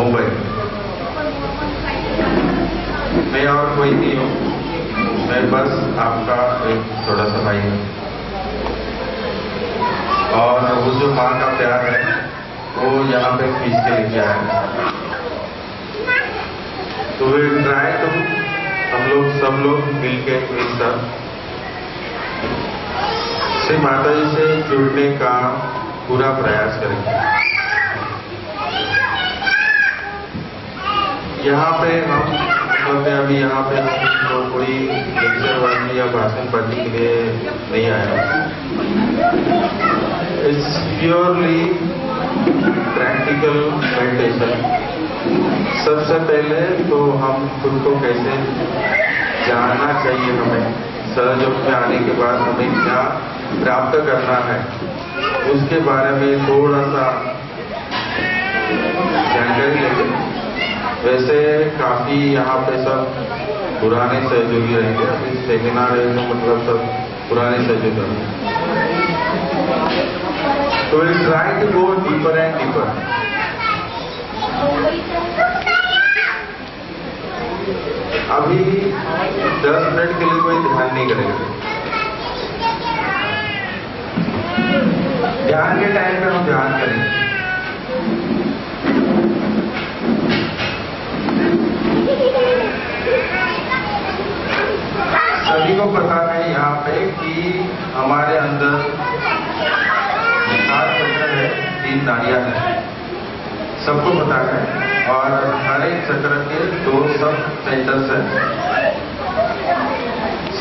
मुंबई। मैं और कोई नहीं हूँ, मैं बस आपका एक छोटा सा भाई हूँ। और वो जो माँ का प्यार है वो यहाँ पे खींच के लेके आया। तो वे ट्राई तो हम लोग सब लोग मिलके श्री माता जी से जुड़ने का पूरा प्रयास करेंगे। यहाँ पे हम अभी यहाँ पे तो कोई लेक्चर वाली या भाषण पढ़ने के लिए नहीं आया। It's purely practical meditation. सबसे पहले तो हम खुद को कैसे जानना चाहिए, हमें सहयोग में आने के बाद हमें क्या प्राप्त करना है उसके बारे में थोड़ा सा जानकारी लेंगे। वैसे काफी यहाँ पे सब पुराने सहयोगी रहेंगे। अभी सेमिनार है तो मतलब सब पुराने सहयोगी रहेंगे। तो will try to go deeper and deeper. अभी 10 मिनट के लिए कोई ध्यान नहीं करेगा। ध्यान के टाइम पे हम ध्यान करेंगे। सभी को पता है यहाँ पे कि हमारे अंदर 7 चक्र है, 3 नाड़ियां हैं, सबको पता है। और हर एक चक्र के 2 सब सेंटर्स हैं,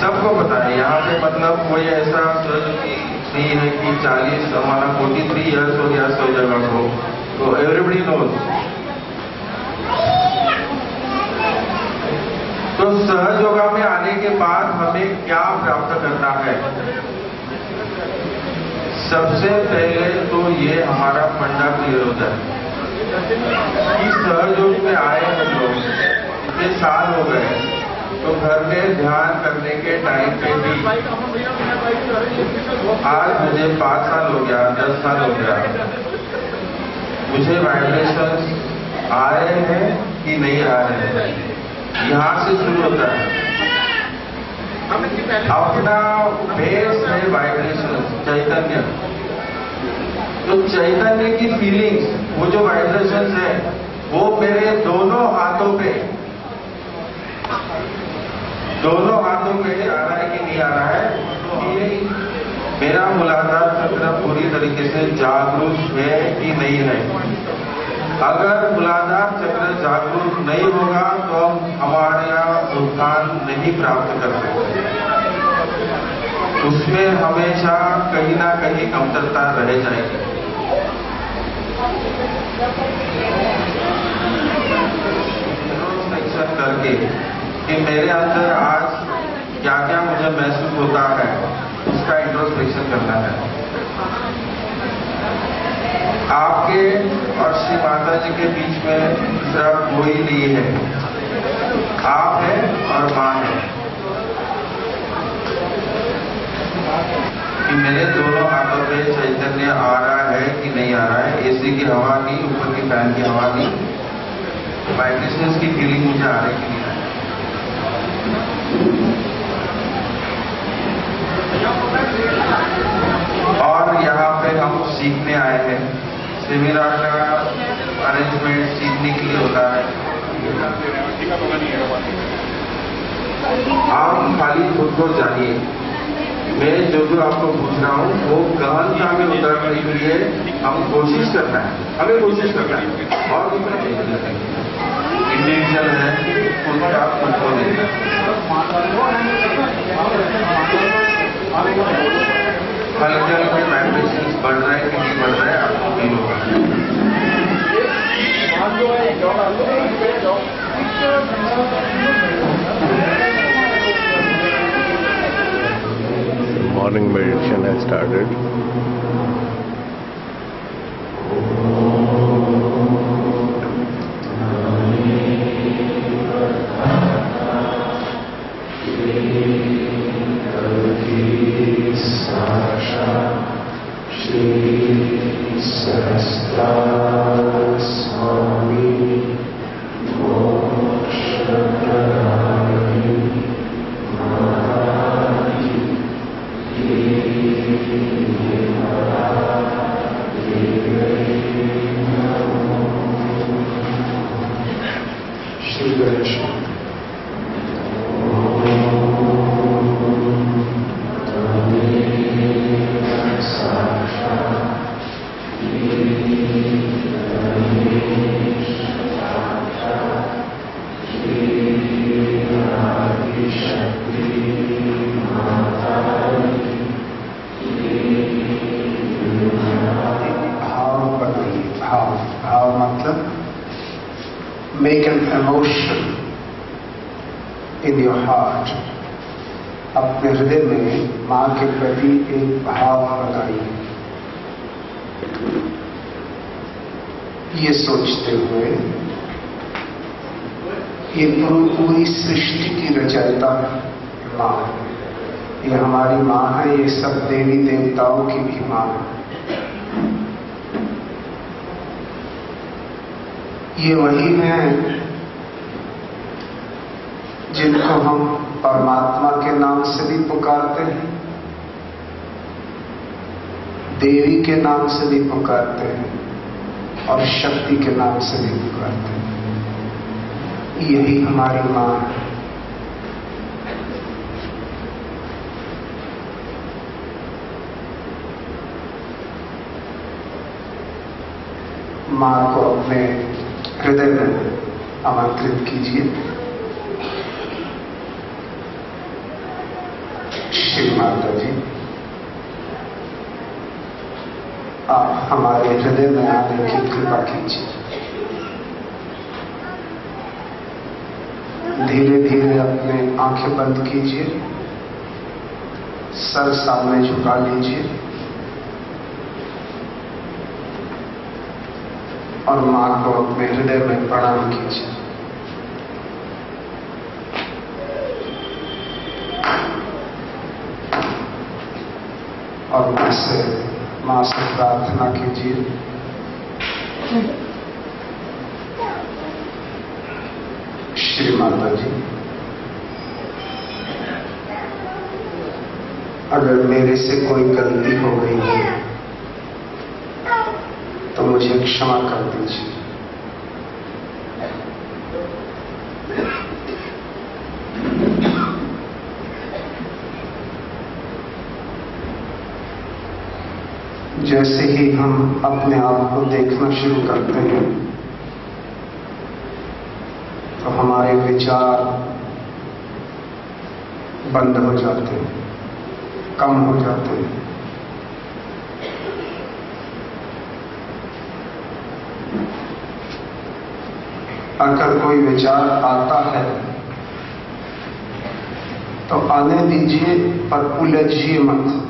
सबको पता है। यहाँ पे मतलब कोई ऐसा नहीं है कि 40 हमारा 43 ईयर्स हो गया 100 जगह को, तो एवरीबडी नोज। तो सहज योगा में आने के बाद हमें क्या प्राप्त करना है? सबसे पहले तो ये हमारा फंडा क्लियर होता है कि सहज योग में आए हैं लोग, इतने साल हो गए, तो घर में ध्यान करने के टाइम पे भी आज मुझे 5 साल हो गया, 10 साल हो गया, मुझे वाइब्रेशंस आ रहे हैं कि नहीं आ रहे हैं, यहाँ से शुरू होता है। अपना बेस है वाइब्रेशन, चैतन्य। तो चैतन्य की फीलिंग्स, वो जो वाइब्रेशंस है वो मेरे दोनों हाथों पे आ रहा है कि नहीं आ रहा है, कि मेरा मूलाधार चक्र पूरी तरीके से जागरूक है कि नहीं है। अगर मूलाधार चक्र जागरूक नहीं होगा तो हम हमारे यहाँ उत्थान नहीं प्राप्त कर सकते। उसमें हमेशा कहीं ना कहीं कमतरता रह जाएगी। इंट्रोस्पेक्शन करके कि मेरे अंदर आज क्या क्या मुझे महसूस होता है, उसका इंट्रोस्पेक्शन करना है। आपके और श्री माता जी के बीच में दूसरा कोई नहीं है, आप हैं और माँ है। कि मेरे दोनों हाथों पे चैतन्य आ रहा है कि नहीं आ रहा है, एसी की हवा की, ऊपर की फैन की हवा की, वाइब्रेशंस की फीलिंग मुझे आ रही कि नहीं आ रही। और यहाँ पे हम सीखने आए हैं। सेमिनार का अरेंजमेंट सीखने के लिए होता है। आप खाली खुद को जानिए। मैं जो आपको पूछ रहा हूँ वो गहनता में उतरने के लिए हम कोशिश करना है, हमें कोशिश करना है। और इंडिविजुअल है, उसका खुद को देना। हल्के हल्के वाइब्रेशंस बढ़ रहे हैं कि नहीं बढ़ रहे हैं, आपको फील होगा। Morning meditation has started. Shri Sahasra Swami Krishna. Make an emotion in your heart. अपने हृदय में मां के प्रति एक भाव बनाइए, ये सोचते हुए ये पूरी सृष्टि की रचयिता मां है, ये हमारी मां है, ये सब देवी देवताओं की भी मां है। ये वही हैं जिनको हम परमात्मा के नाम से भी पुकारते हैं, देवी के नाम से भी पुकारते हैं और शक्ति के नाम से भी पुकारते हैं। यही हमारी मां है। मां को अपने हृदय में आमंत्रित कीजिए। श्री माता जी, आप हमारे हृदय में आने की कृपा कीजिए। धीरे धीरे अपने आंखें बंद कीजिए, सर सामने झुका लीजिए और मां को अपने हृदय में प्रणाम कीजिए। और मां से प्रार्थना कीजिए, श्री माता जी, अगर मेरे से कोई गलती हो गई है तो मुझे क्षमा कर दीजिए। जैसे ही हम अपने आप को देखना शुरू करते हैं तो हमारे विचार बंद हो जाते हैं, कम हो जाते हैं। अगर कोई विचार आता है तो आने दीजिए, पर उलझिए मत।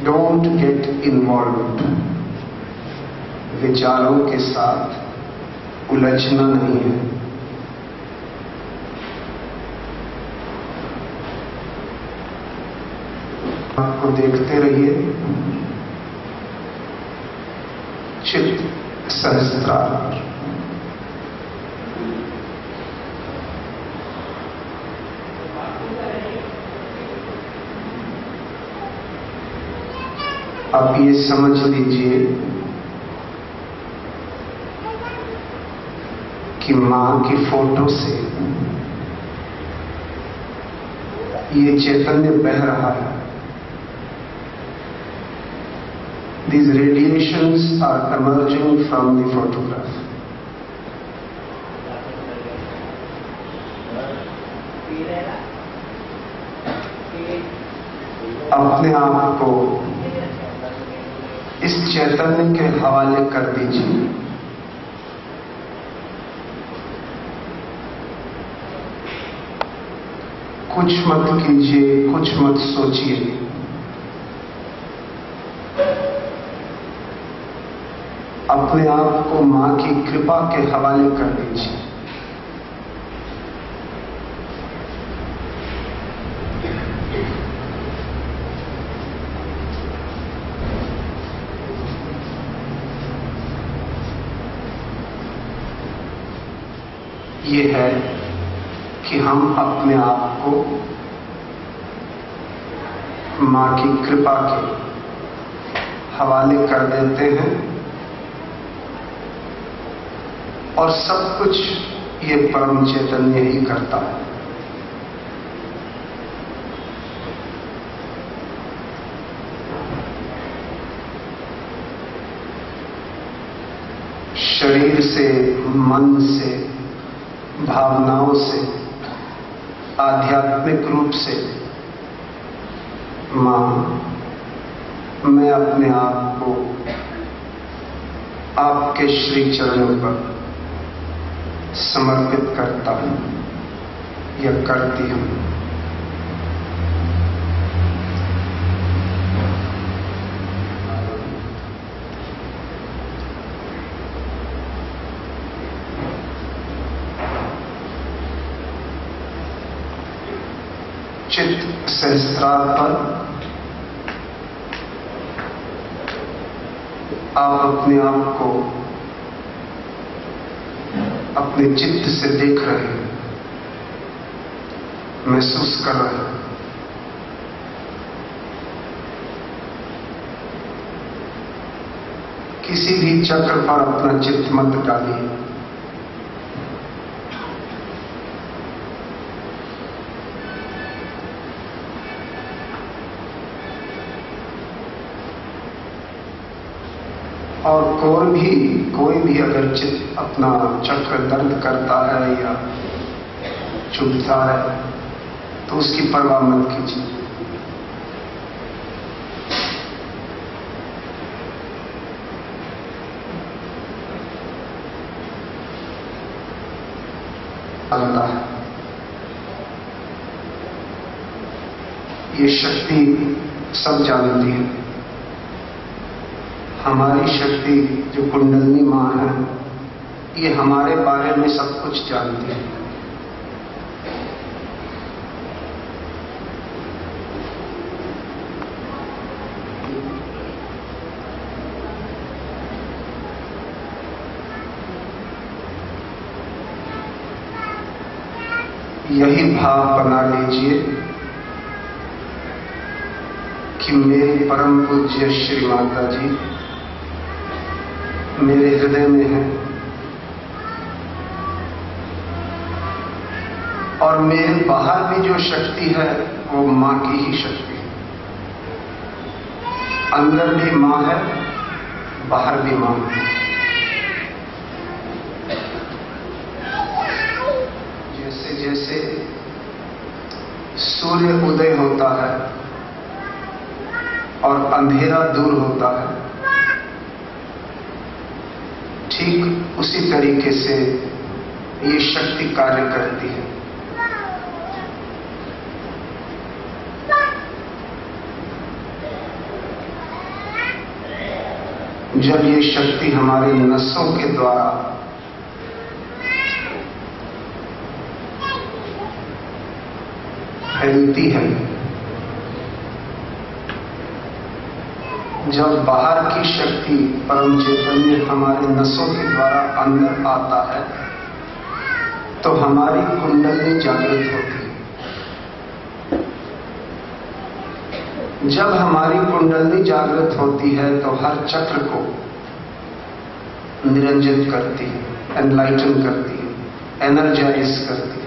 Don't get involved. विचारों के साथ उलझना नहीं है। आपको देखते रहिए, चित्त सहस्त्रार। आप ये समझ लीजिए कि मां की फोटो से ये चैतन्य बह रहा है। These radiations are emerging from the photograph. अपने आप को इस चैतन्य के हवाले कर दीजिए। कुछ मत कीजिए, कुछ मत सोचिए। अपने आप को मां की कृपा के हवाले कर दीजिए। ये है कि हम अपने आप को मां की कृपा के हवाले कर देते हैं और सब कुछ ये परम चैतन्य ही करता है। शरीर से, मन से, भावनाओं से, आध्यात्मिक रूप से मां, मैं अपने आप को आपके श्री चरणों पर समर्पित करता हूं या करती हूं। चित्त सहस्त्रार पर आप अपने आप को अपने चित्त से देख रहे हैं, महसूस कर रहे हैं। किसी भी चक्र पर अपना चित्त मत डालिए। और कोई भी अगर चित्त अपना चक्र दर्द करता है या चुभता है तो उसकी परवाह मत कीजिए। अल्लाह, ये शक्ति सब जानती है। हमारी शक्ति जो कुंडलिनी मां है, ये हमारे बारे में सब कुछ जानती है। यही भाव बना लीजिए कि मेरी परम पूज्य श्री माता जी मेरे हृदय में है और मेरे बाहर भी जो शक्ति है वो मां की ही शक्ति है। अंदर भी मां है, बाहर भी मां है। जैसे जैसे सूर्य उदय होता है और अंधेरा दूर होता है, ठीक उसी तरीके से ये शक्ति कार्य करती है। जब ये शक्ति हमारे नसों के द्वारा फैलती है, जब बाहर की शक्ति परम चैतन्य हमारे नसों के द्वारा अंदर आता है तो हमारी कुंडलिनी जागृत होती है। जब हमारी कुंडलिनी जागृत होती है तो हर चक्र को निरंजित करती है, एनलाइटन करती है, एनर्जाइज करती है।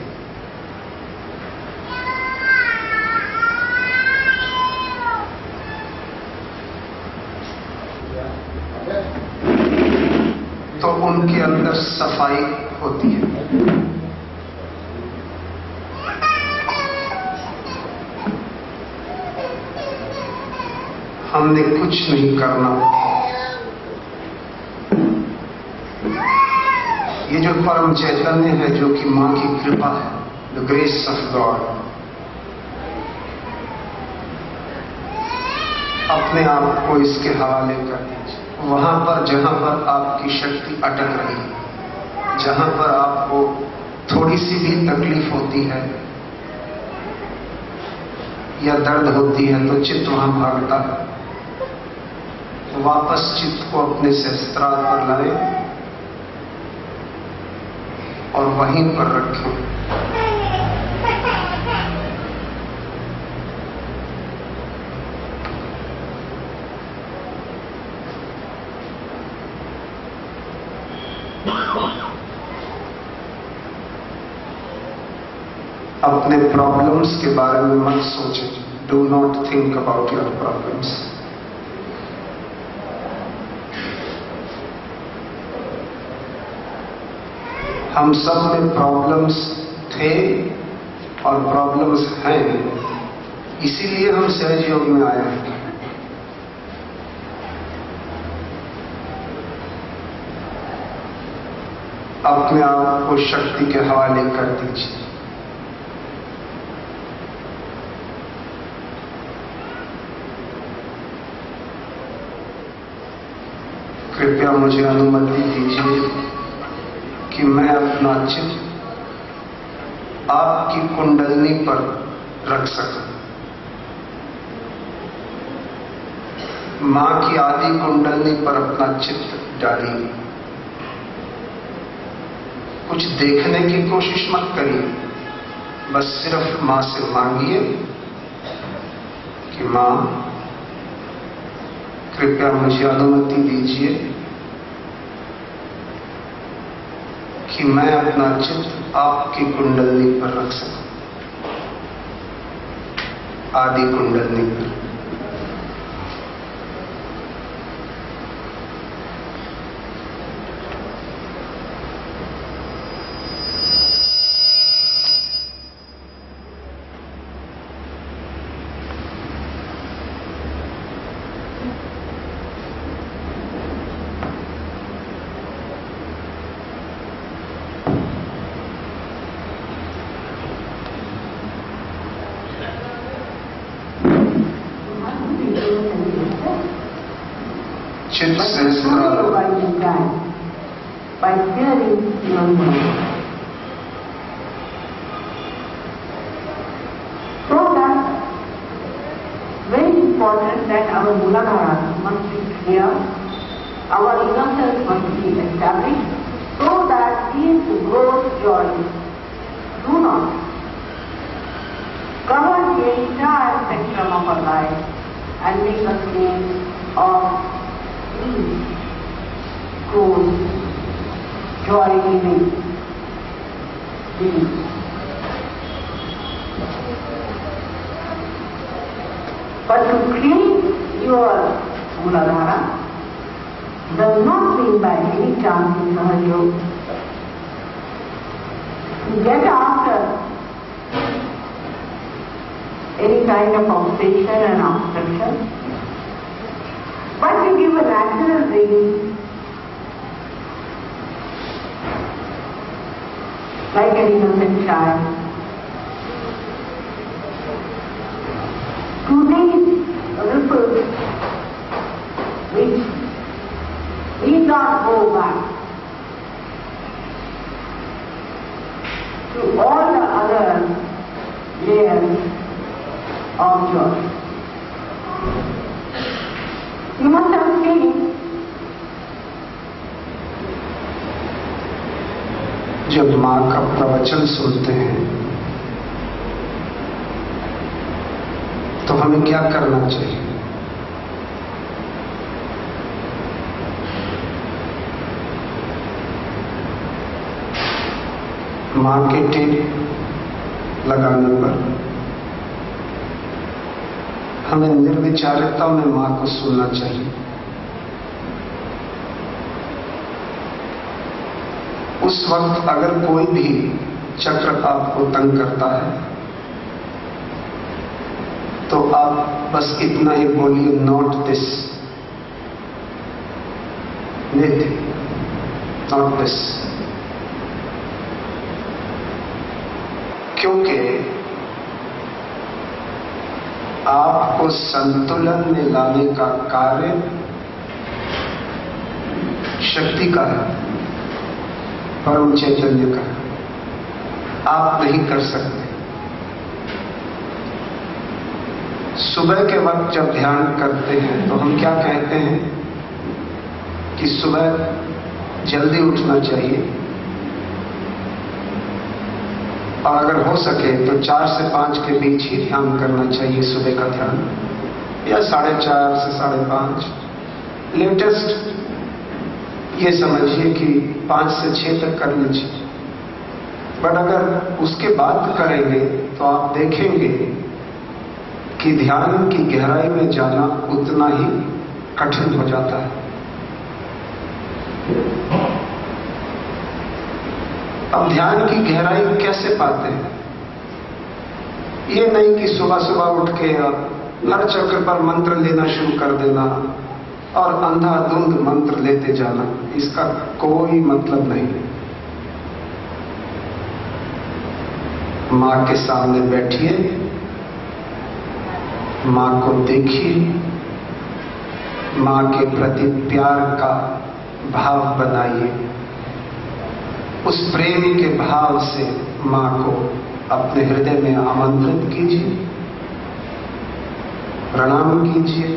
तो उनके अंदर सफाई होती है। हमने कुछ नहीं करना। ये जो परम चैतन्य है, जो कि मां की कृपा है, द ग्रेस ऑफ गॉड, अपने आप को इसके हवाले कर दीजिए। वहां पर जहां पर आपकी शक्ति अटक रही है, जहां पर आपको थोड़ी सी भी तकलीफ होती है या दर्द होती है तो चित्त वहां भागता है। वापस चित्त को अपने सहस्त्रार पर लाएं और वहीं पर रखें। अपने प्रॉब्लम्स के बारे में मत सोचें। Do not think about your problems. हम सब में प्रॉब्लम्स थे और प्रॉब्लम्स हैं, इसीलिए हम सहज योग में आए हैं। अपने आप को शक्ति के हवाले कर दीजिए। कृपया मुझे अनुमति दीजिए कि मैं अपना चित्त आपकी कुंडलनी पर रख सकूं। मां की आदि कुंडलनी पर अपना चित्त डालिए। कुछ देखने की कोशिश मत करिए, बस सिर्फ मां से मांगिए कि मां कृपया मुझे अनुमति दीजिए कि मैं अपना चित्त आपकी कुंडलनी पर रख सकूं, आदि कुंडलनी पर। चित्त से by hearing your name. So that very important that our Mooladhara must be clear, our inner self must be established, so that these growth joys do not cover the entire spectrum of our life and make us state of peace, growth, joy-giving being. But to clean your Mooladhara does not mean by any chance in Sahaja Yoga to get after any kind of obsession and obstruction, but to give a natural reading like an innocent child to these ripples which need not go back to all the other layers of joy. You must have seen जब मां का प्रवचन सुनते हैं तो हमें क्या करना चाहिए? मां के टेप लगाने पर हमें निर्विचारिता में मां को सुनना चाहिए। उस वक्त अगर कोई भी चक्र आपको तंग करता है तो आप बस इतना ही बोलिए, नॉट दिस, नित्य, नॉट दिस। क्योंकि आपको संतुलन में लाने का कार्य शक्ति का है, परम चैतन्य का। आप नहीं कर सकते। सुबह के वक्त जब ध्यान करते हैं तो हम क्या कहते हैं कि सुबह जल्दी उठना चाहिए और अगर हो सके तो 4 से 5 के बीच ही ध्यान करना चाहिए, सुबह का ध्यान, या 4:30 से 5:30। लेटेस्ट ये समझिए कि 5 से 6 तक करना चाहिए। बट अगर उसके बाद करेंगे तो आप देखेंगे कि ध्यान की गहराई में जाना उतना ही कठिन हो जाता है। अब ध्यान की गहराई कैसे पाते हैं? ये नहीं कि सुबह सुबह उठ के हर चक्र पर मंत्र लेना शुरू कर देना और अंधाधुंध मंत्र लेते जाना, इसका कोई मतलब नहीं। मां के सामने बैठिए, मां को देखिए, मां के प्रति प्यार का भाव बनाइए, उस प्रेम के भाव से मां को अपने हृदय में आमंत्रित कीजिए, प्रणाम कीजिए।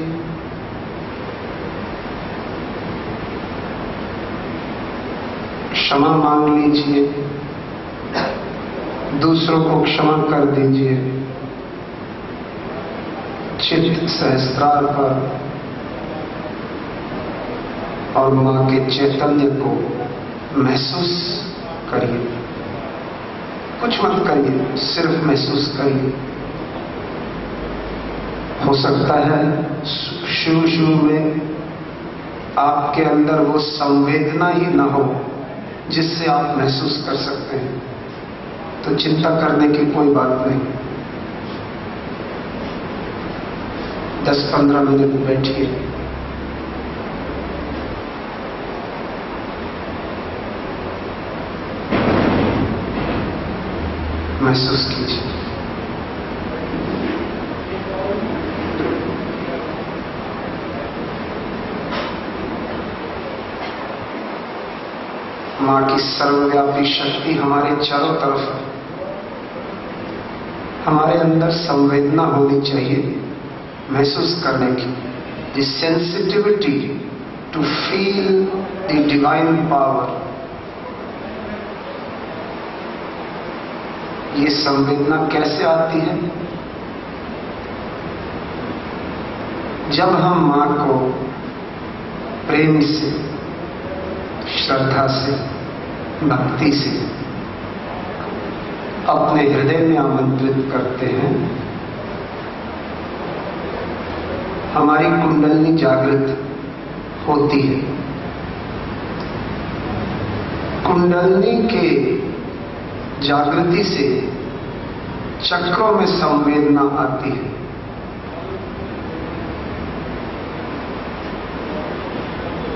क्षमा मांग लीजिए, दूसरों को क्षमा कर दीजिए। चित्त सहस्त्रार पर और मां के चैतन्य को महसूस करिए। कुछ मत करिए, सिर्फ महसूस करिए। हो सकता है शुरू में आपके अंदर वो संवेदना ही ना हो जिससे आप महसूस कर सकते हैं, तो चिंता करने की कोई बात नहीं। 10-15 मिनट बैठिए, महसूस कीजिए। मां की सर्वव्यापी शक्ति हमारे चारों तरफ है। हमारे अंदर संवेदना होनी चाहिए महसूस करने की, the sensitivity to feel the divine power. ये संवेदना कैसे आती है? जब हम मां को प्रेम से, श्रद्धा से, भक्ति से अपने हृदय में आमंत्रित करते हैं, हमारी कुंडलिनी जागृत होती है। कुंडलिनी के जागृति से चक्रों में संवेदना आती है।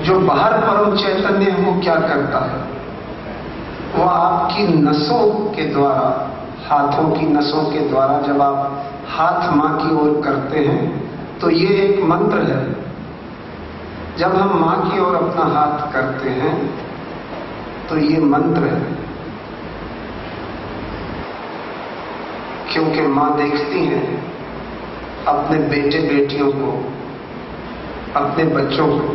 जो बाहर परम चैतन्य है वो क्या करता है? वह आपकी नसों के द्वारा, हाथों की नसों के द्वारा जब आप हाथ मां की ओर करते हैं तो ये एक मंत्र है। जब हम मां की ओर अपना हाथ करते हैं तो ये मंत्र है, क्योंकि मां देखती हैं अपने बेटे बेटियों को, अपने बच्चों को।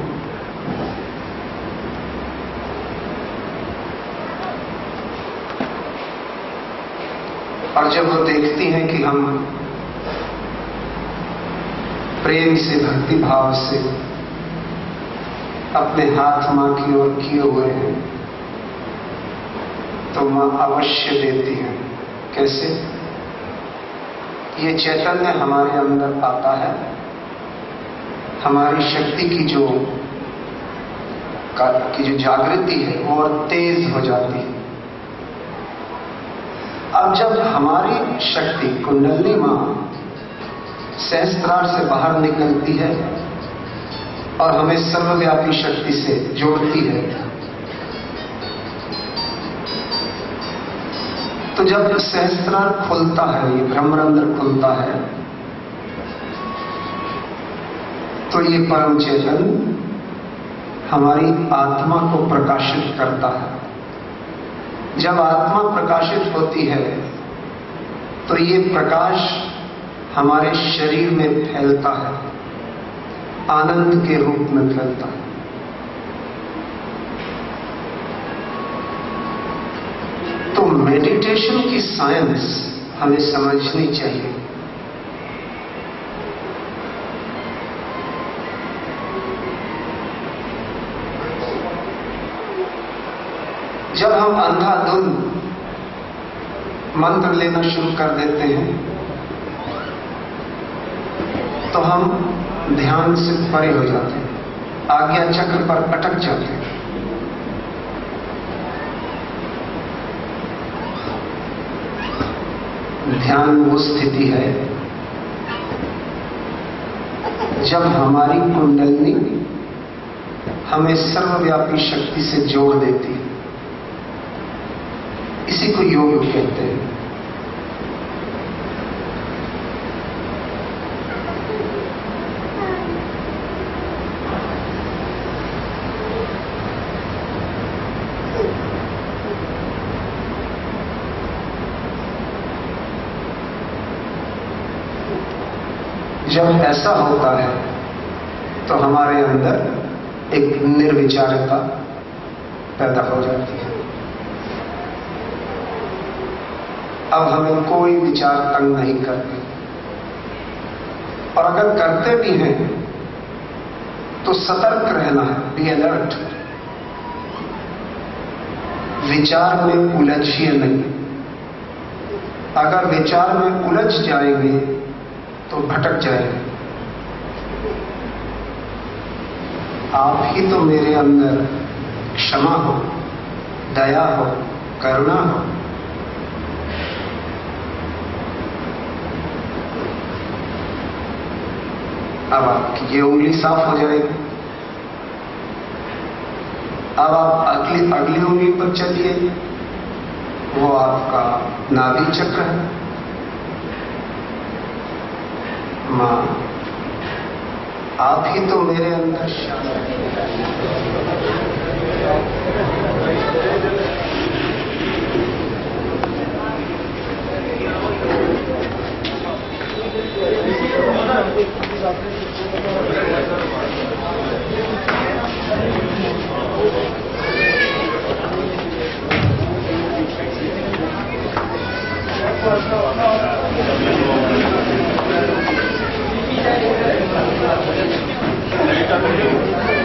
और जब वो देखती हैं कि हम प्रेम से, भक्ति भाव से अपने हाथ मां की ओर किए हुए हैं, तो मां अवश्य देती है। कैसे? ये चैतन्य हमारे अंदर आता है, हमारी शक्ति की जो जागृति है वो और तेज हो जाती है। अब जब हमारी शक्ति कुंडलिनी मां सहस्त्रार से बाहर निकलती है और हमें सर्वव्यापी शक्ति से जोड़ती है, तो जब सहस्त्रार खुलता है, ये ब्रह्मरंध्र खुलता है, तो ये परम चेतन हमारी आत्मा को प्रकाशित करता है। जब आत्मा प्रकाशित होती है तो ये प्रकाश हमारे शरीर में फैलता है, आनंद के रूप में फैलता है। तो मेडिटेशन की साइंस हमें समझनी चाहिए। जब हम अंधाधुंध मंत्र लेना शुरू कर देते हैं तो हम ध्यान से परे हो जाते हैं, आज्ञा चक्र पर अटक जाते हैं। ध्यान वो स्थिति है जब हमारी कुंडलिनी हमें सर्वव्यापी शक्ति से जोड़ देती है। इसी को योग कहते हैं। जब ऐसा होता है तो हमारे अंदर एक निर्विचारता पैदा हो जाती है। अब हमें कोई विचार तंग नहीं करते, और अगर करते भी हैं तो सतर्क रहना है, बी अलर्ट। विचार में उलझिए नहीं। अगर विचार में उलझ जाएंगे तो भटक जाएंगे। आप ही तो मेरे अंदर क्षमा हो, दया हो, करुणा हो। अब आपकी ये उंगली साफ हो जाएगी। अब आप अगली उंगली पर चलिए, वो आपका नाभि चक्र है। मां, आप ही तो मेरे अंदर Thank you.